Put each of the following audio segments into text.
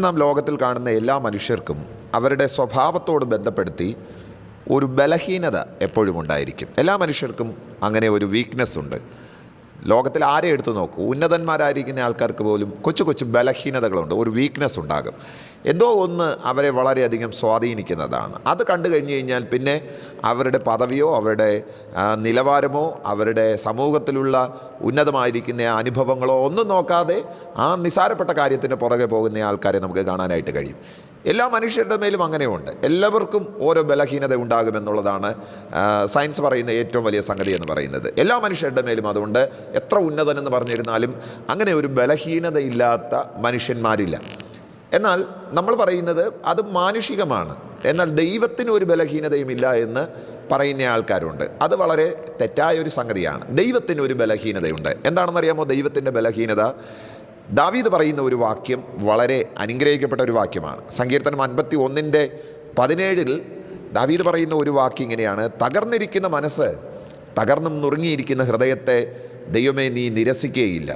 നാം ലോകത്തിൽ കാണുന്ന എല്ലാ മനുഷ്യർക്കും അവരുടെ സ്വഭാവത്തോട് ബന്ധപ്പെടുത്തി ഒരു ബലഹീനത എപ്പോഴും ഉണ്ടായിരിക്കും. എല്ലാ മനുഷ്യർക്കും അങ്ങനെ ഒരു വീക്ക്നെസ് ഉണ്ട്. ലോകത്തിൽ ആരെ എടുത്തു നോക്കൂ, ഉന്നതന്മാരായിരിക്കുന്ന ആൾക്കാർക്ക് പോലും കൊച്ചു കൊച്ചു ബലഹീനതകളുണ്ട്, ഒരു വീക്ക്നെസ് ഉണ്ടാകും. എന്തോ ഒന്ന് അവരെ വളരെയധികം സ്വാധീനിക്കുന്നതാണ്. അത് കണ്ടു കഴിഞ്ഞു കഴിഞ്ഞാൽ പിന്നെ അവരുടെ പദവിയോ അവരുടെ നിലവാരമോ അവരുടെ സമൂഹത്തിലുള്ള ഉന്നതമായിരിക്കുന്ന അനുഭവങ്ങളോ ഒന്നും നോക്കാതെ ആ നിസ്സാരപ്പെട്ട കാര്യത്തിന് പുറകെ പോകുന്ന ആൾക്കാരെ നമുക്ക് കാണാനായിട്ട് കഴിയും. എല്ലാ മനുഷ്യരുടെ മേലും അങ്ങനെയുണ്ട്. എല്ലാവർക്കും ഓരോ ബലഹീനത ഉണ്ടാകുമെന്നുള്ളതാണ് സയൻസ് പറയുന്ന ഏറ്റവും വലിയ സംഗതി എന്ന് പറയുന്നത്. എല്ലാ മനുഷ്യരുടെ മേലും അതുകൊണ്ട് എത്ര ഉന്നതനെന്ന് പറഞ്ഞിരുന്നാലും അങ്ങനെ ഒരു ബലഹീനതയില്ലാത്ത മനുഷ്യന്മാരില്ല. എന്നാൽ നമ്മൾ പറയുന്നത് അത് മാനുഷികമാണ്. എന്നാൽ ദൈവത്തിന് ഒരു ബലഹീനതയുമില്ല എന്ന് പറയുന്ന ആൾക്കാരുണ്ട്. അത് വളരെ തെറ്റായൊരു സംഗതിയാണ്. ദൈവത്തിന് ഒരു ബലഹീനതയുണ്ട്. എന്താണെന്നറിയാമോ ദൈവത്തിൻ്റെ ബലഹീനത? ദാവീദ് പറയുന്ന ഒരു വാക്യം വളരെ അനുഗ്രഹിക്കപ്പെട്ട ഒരു വാക്യമാണ്. സങ്കീർത്തനം 51:17 ദാവീദ് പറയുന്ന ഒരു വാക്യം ഇങ്ങനെയാണ്: തകർന്നിരിക്കുന്ന മനസ്സ്, തകർന്നും നുറുങ്ങിയിരിക്കുന്ന ഹൃദയത്തെ ദൈവമേ നീ നിരസിക്കുകയില്ല.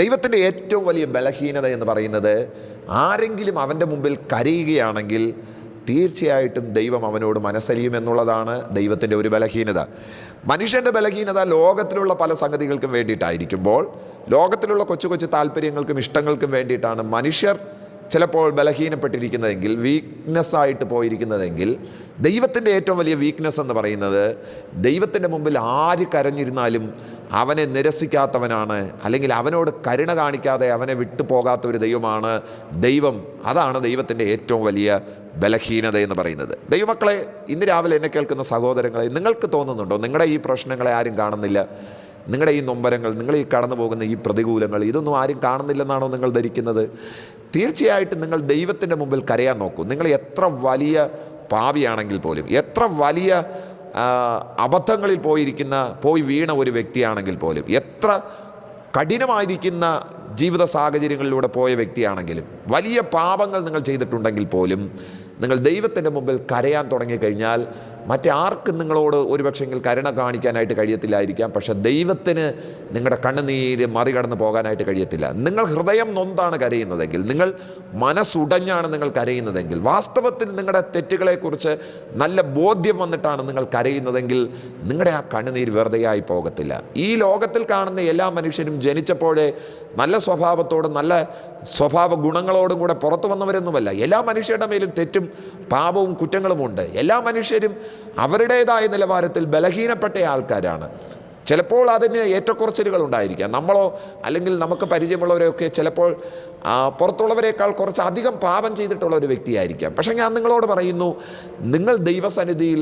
ദൈവത്തിൻ്റെ ഏറ്റവും വലിയ ബലഹീനത എന്ന് പറയുന്നത് ആരെങ്കിലും അവൻ്റെ മുമ്പിൽ കരയുകയാണെങ്കിൽ തീർച്ചയായിട്ടും ദൈവം അവനോട് മനസ്സലിയുമെന്നുള്ളതാണ് ദൈവത്തിൻ്റെ ഒരു ബലഹീനത. മനുഷ്യൻ്റെ ബലഹീനത ലോകത്തിലുള്ള പല സംഗതികൾക്കും വേണ്ടിയിട്ടായിരിക്കുമ്പോൾ, ലോകത്തിലുള്ള കൊച്ചു കൊച്ചു താല്പര്യങ്ങൾക്കും ഇഷ്ടങ്ങൾക്കും വേണ്ടിയിട്ടാണ് മനുഷ്യർ ചിലപ്പോൾ ബലഹീനപ്പെട്ടിരിക്കുന്നതെങ്കിൽ, വീക്ക്നെസ്സായിട്ട് പോയിരിക്കുന്നതെങ്കിൽ, ദൈവത്തിൻ്റെ ഏറ്റവും വലിയ വീക്ക്നെസ് എന്ന് പറയുന്നത് ദൈവത്തിൻ്റെ മുമ്പിൽ ആര് കരഞ്ഞിരുന്നാലും അവനെ നിരസിക്കാത്തവനാണ്, അല്ലെങ്കിൽ അവനോട് കരുണ കാണിക്കാതെ അവനെ വിട്ടു പോകാത്ത ഒരു ദൈവമാണ് ദൈവം. അതാണ് ദൈവത്തിൻ്റെ ഏറ്റവും വലിയ ബലഹീനത എന്ന് പറയുന്നത്. ദൈവമക്കളെ, ഇന്ന് രാവിലെ എന്നെ കേൾക്കുന്ന സഹോദരങ്ങളെ, നിങ്ങൾക്ക് തോന്നുന്നുണ്ടോ നിങ്ങളുടെ ഈ പ്രശ്നങ്ങളെ ആരും കാണുന്നില്ല? നിങ്ങളുടെ ഈ നൊമ്പരങ്ങൾ, നിങ്ങൾ ഈ കടന്നു പോകുന്ന ഈ പ്രതികൂലങ്ങൾ, ഇതൊന്നും ആരും കാണുന്നില്ലെന്നാണോ നിങ്ങൾ ധരിക്കുന്നത്? തീർച്ചയായിട്ടും നിങ്ങൾ ദൈവത്തിൻ്റെ മുമ്പിൽ കരയാൻ നോക്കൂ. നിങ്ങൾ എത്ര വലിയ പാപിയാണെങ്കിൽ പോലും, എത്ര വലിയ അബദ്ധങ്ങളിൽ പോയി വീണ ഒരു വ്യക്തിയാണെങ്കിൽ പോലും, എത്ര കഠിനമായിരിക്കുന്ന ജീവിത സാഹചര്യങ്ങളിലൂടെ പോയ വ്യക്തിയാണെങ്കിലും, വലിയ പാപങ്ങൾ നിങ്ങൾ ചെയ്തിട്ടുണ്ടെങ്കിൽ പോലും, നിങ്ങൾ ദൈവത്തിൻ്റെ മുമ്പിൽ കരയാൻ തുടങ്ങിക്കഴിഞ്ഞാൽ മറ്റാർക്കും നിങ്ങളോട് ഒരുപക്ഷെങ്കിൽ കരുണ കാണിക്കാനായിട്ട് കഴിയത്തില്ലായിരിക്കാം. പക്ഷെ ദൈവത്തിന് നിങ്ങളുടെ കണ്ണുനീര് മറികടന്ന് പോകാനായിട്ട് കഴിയത്തില്ല. നിങ്ങൾ ഹൃദയം നൊന്താണ് കരയുന്നതെങ്കിൽ, നിങ്ങൾ മനസ്സുടഞ്ഞാണ് നിങ്ങൾ കരയുന്നതെങ്കിൽ, വാസ്തവത്തിൽ നിങ്ങളുടെ തെറ്റുകളെക്കുറിച്ച് നല്ല ബോധ്യം വന്നിട്ടാണ് നിങ്ങൾ കരയുന്നതെങ്കിൽ, നിങ്ങളുടെ ആ കണ്ണുനീര് വെറുതെയായി പോകത്തില്ല. ഈ ലോകത്തിൽ കാണുന്ന എല്ലാ മനുഷ്യരും ജനിച്ചപ്പോഴേ നല്ല സ്വഭാവത്തോടും നല്ല സ്വഭാവ ഗുണങ്ങളോടും കൂടെ പുറത്തു വന്നവരൊന്നുമല്ല. എല്ലാ മനുഷ്യരുടെ മേലും തെറ്റും പാപവും കുറ്റങ്ങളുമുണ്ട്. എല്ലാ മനുഷ്യരും അവരുടേതായ നിലവാരത്തിൽ ബലഹീനപ്പെട്ട ആൾക്കാരാണ്. ചിലപ്പോൾ അതിന് ഏറ്റക്കുറച്ചിലുകൾ ഉണ്ടായിരിക്കാം. നമ്മളോ അല്ലെങ്കിൽ നമുക്ക് പരിചയമുള്ളവരെയൊക്കെ ചിലപ്പോൾ പുറത്തുള്ളവരെക്കാൾ കുറച്ച് അധികം പാപം ചെയ്തിട്ടുള്ള ഒരു വ്യക്തിയായിരിക്കാം. പക്ഷേ ഞാൻ നിങ്ങളോട് പറയുന്നു, നിങ്ങൾ ദൈവസന്നിധിയിൽ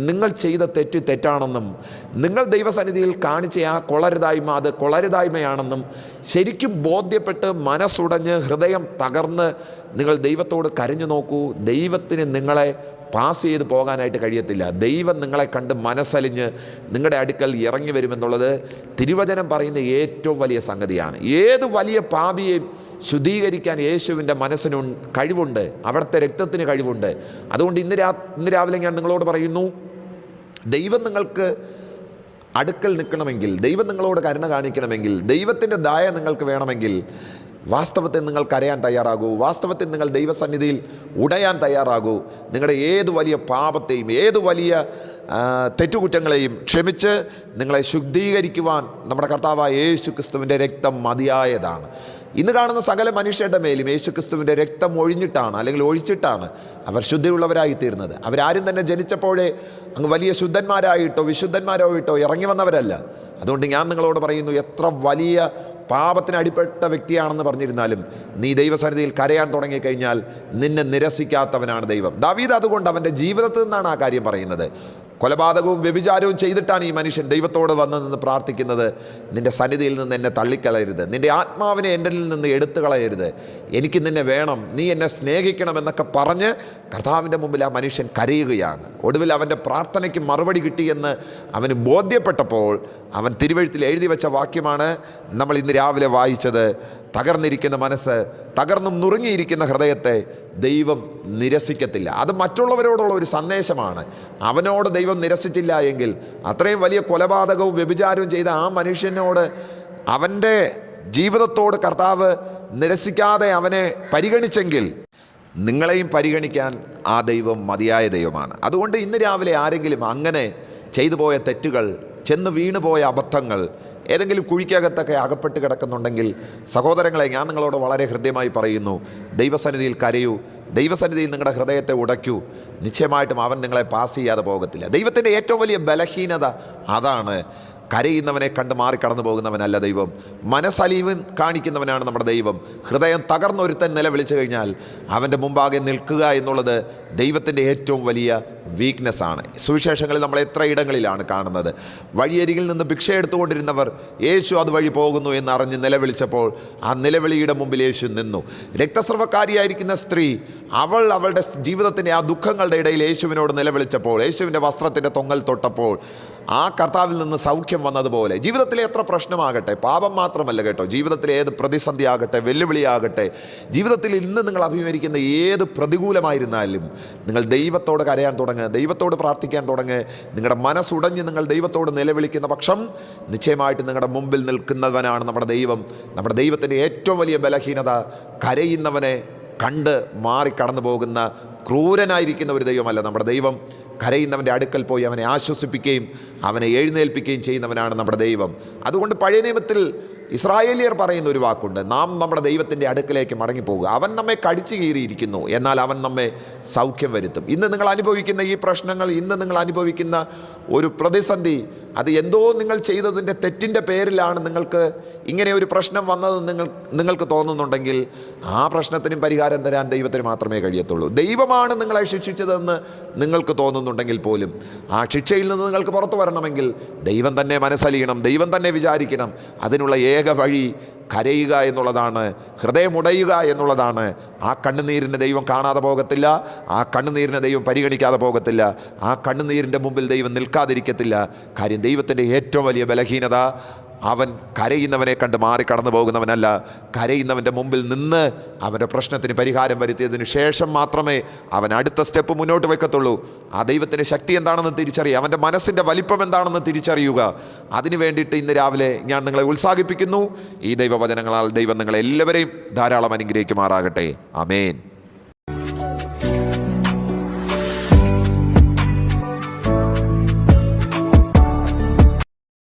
നിങ്ങൾ ചെയ്ത തെറ്റ് തെറ്റാണെന്നും, നിങ്ങൾ ദൈവസന്നിധിയിൽ കാണിച്ച ആ കൊളരുതായ്മ അത് കൊളരുതായ്മയാണെന്നും ശരിക്കും ബോധ്യപ്പെട്ട് മനസ്സുടഞ്ഞ് ഹൃദയം തകർന്ന് നിങ്ങൾ ദൈവത്തോട് കരഞ്ഞു നോക്കൂ. ദൈവത്തിന് നിങ്ങളെ പാസ് ചെയ്ത് പോകാനായിട്ട് കഴിയത്തില്ല. ദൈവം നിങ്ങളെ കണ്ട് മനസ്സലിഞ്ഞ് നിങ്ങളുടെ അടുക്കൽ ഇറങ്ങി വരുമെന്നുള്ളത് തിരുവചനം പറയുന്ന ഏറ്റവും വലിയ സംഗതിയാണ്. ഏത് വലിയ പാപിയെയും ശുദ്ധീകരിക്കാൻ യേശുവിൻ്റെ മനസ്സിന് കഴിവുണ്ട്, അവിടുത്തെ രക്തത്തിന് കഴിവുണ്ട്. അതുകൊണ്ട് ഇന്ന് രാവിലെ ഞാൻ നിങ്ങളോട് പറയുന്നു, ദൈവം നിങ്ങൾക്ക് അടുക്കൽ നിൽക്കണമെങ്കിൽ, ദൈവം നിങ്ങളോട് കരുണ കാണിക്കണമെങ്കിൽ, ദൈവത്തിൻ്റെ ദയ നിങ്ങൾക്ക് വേണമെങ്കിൽ വാസ്തവത്തിൽ നിങ്ങൾ കരയാൻ തയ്യാറാകൂ. വാസ്തവത്തിൽ നിങ്ങൾ ദൈവസന്നിധിയിൽ ഉടയാൻ തയ്യാറാകൂ. നിങ്ങളുടെ ഏത് വലിയ പാപത്തെയും ഏത് വലിയ തെറ്റുകുറ്റങ്ങളെയും ക്ഷമിച്ച് നിങ്ങളെ ശുദ്ധീകരിക്കുവാൻ നമ്മുടെ കർത്താവായ യേശു ക്രിസ്തുവിൻ്റെ രക്തം മതിയായതാണ്. ഇന്ന് കാണുന്ന സകല മനുഷ്യരുടെ മേലും യേശു ക്രിസ്തുവിൻ്റെ രക്തം ഒഴിഞ്ഞിട്ടാണ്, അല്ലെങ്കിൽ ഒഴിച്ചിട്ടാണ് അവർ ശുദ്ധിയുള്ളവരായിത്തീരുന്നത്. അവരാരും തന്നെ ജനിച്ചപ്പോഴേ അങ്ങ് വലിയ ശുദ്ധന്മാരായിട്ടോ വിശുദ്ധന്മാരായിട്ടോ ഇറങ്ങി വന്നവരല്ല. അതുകൊണ്ട് ഞാൻ നിങ്ങളോട് പറയുന്നു, എത്ര വലിയ പാപത്തിന് അടിപ്പെട്ട വ്യക്തിയാണെന്ന് പറഞ്ഞിരുന്നാലും നീ ദൈവസന്നിധിയിൽ കരയാൻ തുടങ്ങിക്കഴിഞ്ഞാൽ നിന്നെ നിരസിക്കാത്തവനാണ് ദൈവം. ദാവീദ് അതുകൊണ്ട് അവൻ്റെ ജീവിതത്തിൽ നിന്നാണ് ആ കാര്യം പറയുന്നത്. കൊലപാതകവും വ്യഭിചാരവും ചെയ്തിട്ടാണ് ഈ മനുഷ്യൻ ദൈവത്തോട് വന്ന് നിന്ന് പ്രാർത്ഥിക്കുന്നത്, നിൻ്റെ സന്നിധിയിൽ നിന്ന് എന്നെ തള്ളിക്കളയരുത്, നിൻ്റെ ആത്മാവിനെ എൻ്റെ നിന്ന് എടുത്തു കളയരുത്, എനിക്ക് നിന്നെ വേണം, നീ എന്നെ സ്നേഹിക്കണം എന്നൊക്കെ പറഞ്ഞ് കർത്താവിൻ്റെ മുമ്പിൽ ആ മനുഷ്യൻ കരയുകയാണ്. ഒടുവിൽ അവൻ്റെ പ്രാർത്ഥനയ്ക്ക് മറുപടി കിട്ടിയെന്ന് അവന് ബോധ്യപ്പെട്ടപ്പോൾ അവൻ തിരുവെഴുത്തിൽ എഴുതി വെച്ച വാക്യമാണ് നമ്മൾ ഇന്ന് രാവിലെ വായിച്ചത്. തകർന്നിരിക്കുന്ന മനസ്സ്, തകർന്നും നുറുങ്ങിയിരിക്കുന്ന ഹൃദയത്തെ ദൈവം നിരസിക്കത്തില്ല. അത് മറ്റുള്ളവരോടുള്ള ഒരു സന്ദേശമാണ്. അവനോട് ദൈവം നിരസിച്ചില്ല എങ്കിൽ, അത്രയും വലിയ കൊലപാതകവും വ്യഭിചാരവും ചെയ്ത ആ മനുഷ്യനോട് അവൻ്റെ ജീവിതത്തോട് കർത്താവ് നിരസിക്കാതെ അവനെ പരിഗണിച്ചെങ്കിൽ, നിങ്ങളെയും പരിഗണിക്കാൻ ആ ദൈവം മതിയായ ദൈവമാണ്. അതുകൊണ്ട് ഇന്ന് രാവിലെ ആരെങ്കിലും അങ്ങനെ ചെയ്തു പോയ തെറ്റുകൾ, ചെന്ന് വീണുപോയ അബദ്ധങ്ങൾ, ഏതെങ്കിലും കുഴിക്കകത്തൊക്കെ അകപ്പെട്ട് കിടക്കുന്നുണ്ടെങ്കിൽ സഹോദരങ്ങളെ, ഞാൻ നിങ്ങളോട് വളരെ ഹൃദ്യമായി പറയുന്നു, ദൈവസന്നിധിയിൽ കരയൂ, ദൈവസന്നിധിയിൽ നിങ്ങളുടെ ഹൃദയത്തെ ഉടയ്ക്കൂ. നിശ്ചയമായിട്ടും അവൻ നിങ്ങളെ പാസ് ചെയ്യാതെ പോകത്തില്ല. ദൈവത്തിൻ്റെ ഏറ്റവും വലിയ ബലഹീനത അതാണ്. കരയുന്നവനെ കണ്ട് മാറിക്കടന്നു പോകുന്നവനല്ല ദൈവം. മനസ്സലിവ് കാണിക്കുന്നവനാണ് നമ്മുടെ ദൈവം. ഹൃദയം തകർന്നൊരുത്തൻ നിലവിളിച്ചു കഴിഞ്ഞാൽ അവൻ്റെ മുമ്പാകെ നിൽക്കുക എന്നുള്ളത് ദൈവത്തിൻ്റെ ഏറ്റവും വലിയ വീക്ക്നെസ്സാണ്. സുവിശേഷങ്ങളിൽ നമ്മൾ എത്ര ഇടങ്ങളിലാണ് കാണുന്നത്. വഴിയരികിൽ നിന്ന് ഭിക്ഷ എടുത്തുകൊണ്ടിരുന്നവർ യേശു അതുവഴി പോകുന്നു എന്നറിഞ്ഞ് നിലവിളിച്ചപ്പോൾ ആ നിലവിളിയുടെ മുമ്പിൽ യേശു നിന്നു. രക്തസ്രവക്കാരിയായിരിക്കുന്ന സ്ത്രീ അവളുടെ ജീവിതത്തിൻ്റെ ആ ദുഃഖങ്ങളുടെ ഇടയിൽ യേശുവിനോട് നിലവിളിച്ചപ്പോൾ, യേശുവിൻ്റെ വസ്ത്രത്തിൻ്റെ തൊങ്ങൽ തൊട്ടപ്പോൾ ആ കർത്താവിൽ നിന്ന് സൗഖ്യം വന്നതുപോലെ ജീവിതത്തിലെ എത്ര പ്രശ്നമാകട്ടെ, പാപം മാത്രമല്ല കേട്ടോ, ജീവിതത്തിലെ ഏത് പ്രതിസന്ധി ആകട്ടെ, വെല്ലുവിളിയാകട്ടെ, ജീവിതത്തിൽ ഇന്ന് നിങ്ങൾ അഭിമുഖീകരിക്കുന്ന ഏത് പ്രതികൂലമായിരുന്നാലും നിങ്ങൾ ദൈവത്തോട് കരയാൻ തുടങ്ങുക, ദൈവത്തോട് പ്രാർത്ഥിക്കാൻ തുടങ്ങുക. നിങ്ങളുടെ മനസ്സുടഞ്ഞ് നിങ്ങൾ ദൈവത്തോട് നിലവിളിക്കുന്ന പക്ഷം നിശ്ചയമായിട്ട് നിങ്ങളുടെ മുമ്പിൽ നിൽക്കുന്നവനാണ് നമ്മുടെ ദൈവം. നമ്മുടെ ദൈവത്തിൻ്റെ ഏറ്റവും വലിയ ബലഹീനത കരയുന്നവനെ കണ്ട് മാറിക്കടന്നു പോകുന്ന ക്രൂരനായിരിക്കുന്ന ഒരു ദൈവമല്ല നമ്മുടെ ദൈവം. കരയുന്നവൻ്റെ അടുക്കൽ പോയി അവനെ ആശ്വസിപ്പിക്കുകയും അവനെ എഴുന്നേൽപ്പിക്കുകയും ചെയ്യുന്നവനാണ് നമ്മുടെ ദൈവം. അതുകൊണ്ട് പഴയ നിയമത്തിൽ ഇസ്രായേലിയർ പറയുന്ന ഒരു വാക്കുണ്ട്, നാം നമ്മുടെ ദൈവത്തിൻ്റെ അടുക്കലേക്ക് മടങ്ങിപ്പോകുക. അവൻ നമ്മെ കടിച്ചു കീറിയിരിക്കുന്നു, എന്നാൽ അവൻ നമ്മെ സൗഖ്യം വരുത്തും. ഇന്ന് നിങ്ങൾ അനുഭവിക്കുന്ന ഈ പ്രശ്നങ്ങൾ, ഇന്ന് നിങ്ങൾ അനുഭവിക്കുന്ന ഒരു പ്രതിസന്ധി, അത് എന്തോ നിങ്ങൾ ചെയ്തതിൻ്റെ തെറ്റിൻ്റെ പേരിലാണ് നിങ്ങൾക്ക് ഇങ്ങനെ ഒരു പ്രശ്നം വന്നതെന്ന് നിങ്ങൾക്ക് തോന്നുന്നുണ്ടെങ്കിൽ ആ പ്രശ്നത്തിനും പരിഹാരം തരാൻ ദൈവത്തിന് മാത്രമേ കഴിയത്തുള്ളൂ. ദൈവമാണ് നിങ്ങളെ ശിക്ഷിച്ചതെന്ന് നിങ്ങൾക്ക് തോന്നുന്നുണ്ടെങ്കിൽ പോലും ആ ശിക്ഷയിൽ നിന്ന് നിങ്ങൾക്ക് പുറത്തു വരണമെങ്കിൽ ദൈവം തന്നെ മനസ്സലിയണം, ദൈവം തന്നെ വിചാരിക്കണം. അതിനുള്ള ഏക വഴി കരയുക എന്നുള്ളതാണ്, ഹൃദയമുടയുക എന്നുള്ളതാണ്. ആ കണ്ണുനീരിനെ ദൈവം കാണാതെ പോകത്തില്ല, ആ കണ്ണുനീരിനെ ദൈവം പരിഗണിക്കാതെ പോകത്തില്ല, ആ കണ്ണുനീരിൻ്റെ മുമ്പിൽ ദൈവം നിൽക്കാതിരിക്കത്തില്ല. കാര്യം ദൈവത്തിൻ്റെ ഏറ്റവും വലിയ ബലഹീനത അവൻ കരയുന്നവനെ കണ്ട് മാറിക്കടന്നു പോകുന്നവനല്ല. കരയുന്നവൻ്റെ മുമ്പിൽ നിന്ന് അവൻ്റെ പ്രശ്നത്തിന് പരിഹാരം വരുത്തിയതിന് ശേഷം മാത്രമേ അവൻ അടുത്ത സ്റ്റെപ്പ് മുന്നോട്ട് വെക്കത്തുള്ളൂ. ആ ദൈവത്തിൻ്റെ ശക്തി എന്താണെന്ന് തിരിച്ചറിയുക, അവൻ്റെ മനസ്സിൻ്റെ വലിപ്പം എന്താണെന്ന് തിരിച്ചറിയുക. അതിനു വേണ്ടിയിട്ട് ഇന്ന് രാവിലെ ഞാൻ നിങ്ങളെ ഉത്സാഹിപ്പിക്കുന്നു. ഈ ദൈവവചനങ്ങളാൽ ദൈവം നിങ്ങളെല്ലാവരെയും ധാരാളം അനുഗ്രഹിക്കുമാറാകട്ടെ. ആമേൻ.